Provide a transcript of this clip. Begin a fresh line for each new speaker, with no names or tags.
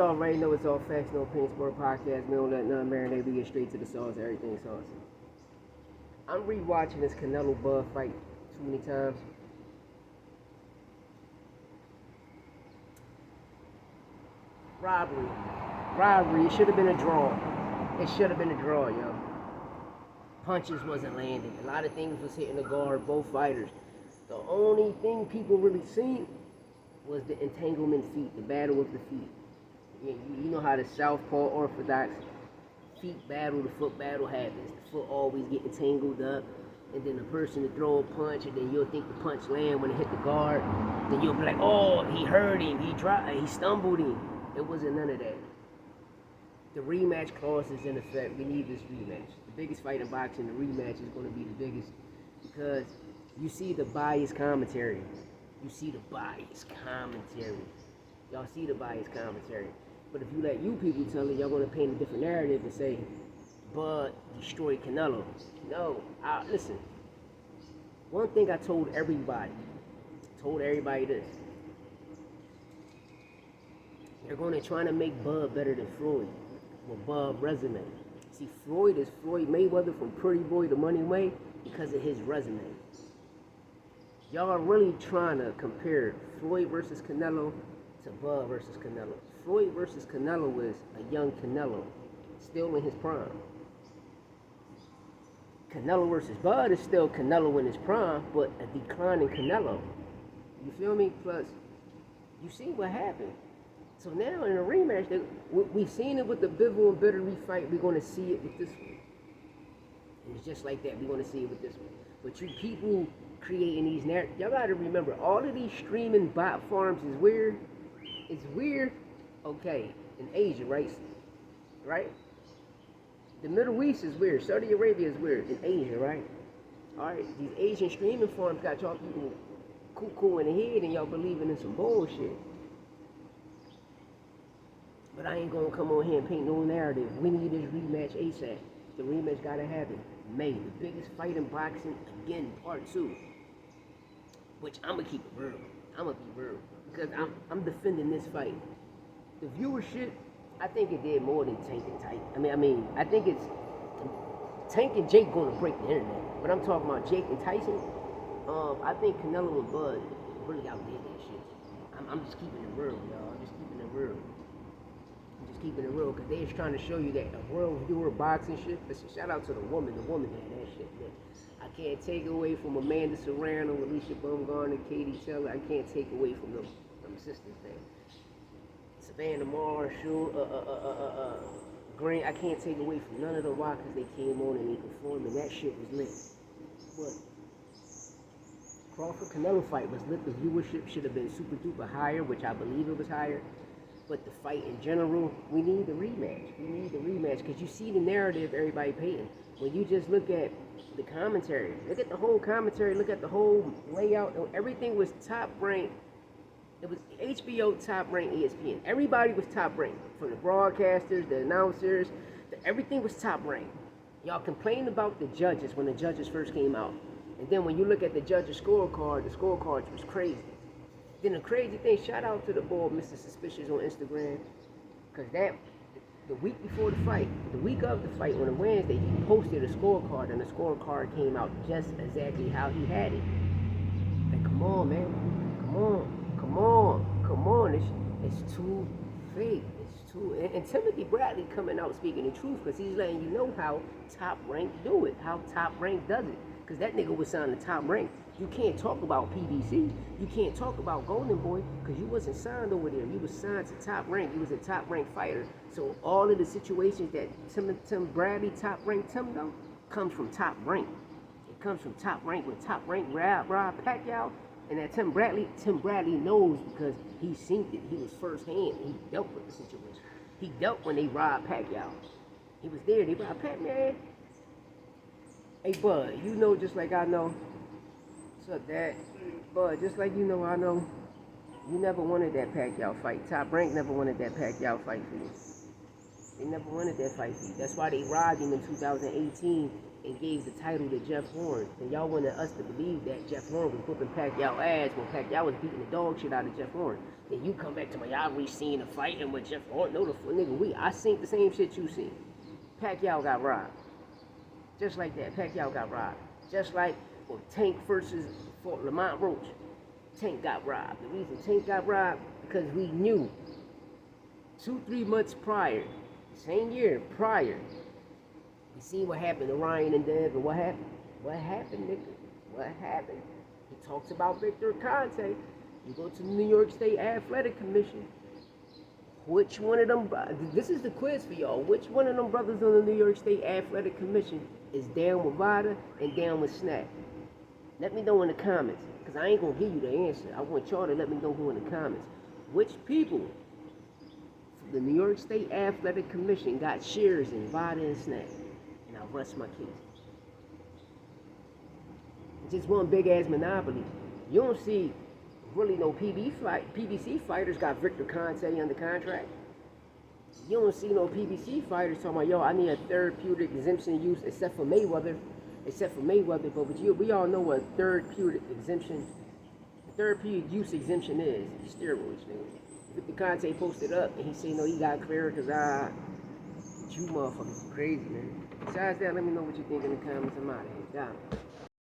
y'all already know it's all facts, no opinion sport podcast. We don't let none marinate. We get straight to the sauce. Everything sauce. I'm rewatching this Canelo Bud fight too many times. Robbery. It should have been a draw. It should have been a draw, yo. Punches wasn't landing. A lot of things was hitting the guard, both fighters. The only thing people really seen was the entanglement feet, the battle of the feet. You know how the southpaw orthodox feet battle, the foot battle happens. The foot always getting tangled up, and then the person to throw a punch, and then you'll think the punch land when it hit the guard. Then you'll be like, oh, he hurt him, he stumbled him. It wasn't none of that. The rematch clause is in effect. We need this rematch. The biggest fight in boxing, the rematch is going to be the biggest because you see the biased commentary. Y'all see the biased commentary. But if you let you people tell it, y'all going to paint a different narrative and say, Bud destroyed Canelo. No, listen. One thing I told everybody this. They're going to try to make Bud better than Floyd. Well, Bud resume. See, Floyd is Floyd Mayweather from Pretty Boy to Money Way because of his resume. Y'all are really trying to compare Floyd versus Canelo to Bud versus Canelo. Floyd versus Canelo was a young Canelo, still in his prime. Canelo versus Bud is still Canelo in his prime, but a declining Canelo. You feel me? Plus, you see what happened. So now in a rematch, we've seen it with the Bivol and Bittery fight. We're going to see it with this one. And it's just like that. We're going to see it with this one. But you people creating these narratives, y'all got to remember, all of these streaming bot farms is weird. It's weird, okay, in Asia, right? The Middle East is weird. Saudi Arabia is weird. In Asia, right? All right, these Asian streaming farms got y'all people cuckoo in the head and y'all believing in some bullshit. But I ain't gonna come on here and paint no narrative. We need this rematch ASAP. The rematch gotta happen. May, the biggest fight in boxing, again, part 2. Which I'ma keep it real. I'ma be real. Because I'm defending this fight. The viewership, I think it did more than Tank and Tyke. I think it's Tank and Jake gonna break the internet. But I'm talking about Jake and Tyson. I think Canelo and Bud really outdid that shit. I'm just keeping it real, y'all. I'm just keeping it real because they was trying to show you that a world viewer boxing shit. Listen, shout out to the woman had that shit, man. I can't take away from Amanda Serrano, Alicia Baumgartner, Katie Taylor. I can't take away from them sisters, man. Savannah Marshall, Grant. I can't take away from none of the rockers. They came on and they performed, and that shit was lit. But Crawford Canelo fight was lit. The viewership should have been super duper higher, which I believe it was higher. But the fight in general, we need the rematch. Because you see the narrative everybody painting. When you just look at the commentary, look at the whole commentary, look at the whole layout. Everything was top ranked. It was HBO top ranked, ESPN. Everybody was top ranked. From the broadcasters, the announcers, everything was top ranked. Y'all complained about the judges when the judges first came out. And then when you look at the judges' scorecard, the scorecards was crazy. Then the crazy thing, shout out to the boy, Mr. Suspicious on Instagram, because the week before the fight, the week of the fight, on a Wednesday, he posted a scorecard, and the scorecard came out just exactly how he had it. Like, come on, man. Come on. It's too fake. It's too... And Timothy Bradley coming out speaking the truth, because he's letting you know how Top Rank do it, how Top Rank does it. Because that nigga was signed to Top Rank. You can't talk about PBC. You can't talk about Golden Boy because you wasn't signed over there. You was signed to Top Rank. You was a Top Rank fighter. So all of the situations that Tim Bradley Top Rank Tim though comes from Top Rank. It comes from Top Rank with Top Rank Rob Pacquiao, and that Tim Bradley knows because he seen it. He was firsthand. He dealt with the situation. He dealt when they robbed Pacquiao. He was there. They robbed Pacquiao. Hey, Bud, you know just like I know. What's up, Dad? Bud, just like you know, I know, you never wanted that Pacquiao fight. Top Rank never wanted that Pacquiao fight for you. They never wanted that fight fee. That's why they robbed him in 2018 and gave the title to Jeff Horn. And y'all wanted us to believe that Jeff Horn was whooping Pacquiao ass when Pacquiao was beating the dog shit out of Jeff Horn. Then you come back to my, y'all re-seen the fight and with Jeff Horn. No, the nigga, I seen the same shit you seen. Pacquiao got robbed. Just like that, Pacquiao got robbed. Just like Tank versus Lamont Roach. Tank got robbed. The reason Tank got robbed, because we knew 2-3 months prior, same year prior, we seen what happened to Ryan and Dev, and what happened? What happened, nigga? What happened? He talks about Victor Conte. You go to the New York State Athletic Commission. Which one of them, this is the quiz for y'all, which one of them brothers on the New York State Athletic Commission is down with Vada and down with Snack? Let me know in the comments, because I ain't going to give you the answer. I want y'all to let me know who in the comments. Which people from the New York State Athletic Commission got shares in Vada and Snack? And I'll rest my case. It's just one big-ass monopoly. You don't see really no PBC fighters got Victor Conte under contract. You don't see no PBC fighters talking about, yo, I need a therapeutic exemption use except for Mayweather. But we all know what therapeutic use exemption is. Steroids, nigga. Victor Conte posted up and he said, no, he got clear because you motherfuckers crazy, man. Besides that, let me know what you think in the comments. I'm out of here. Down.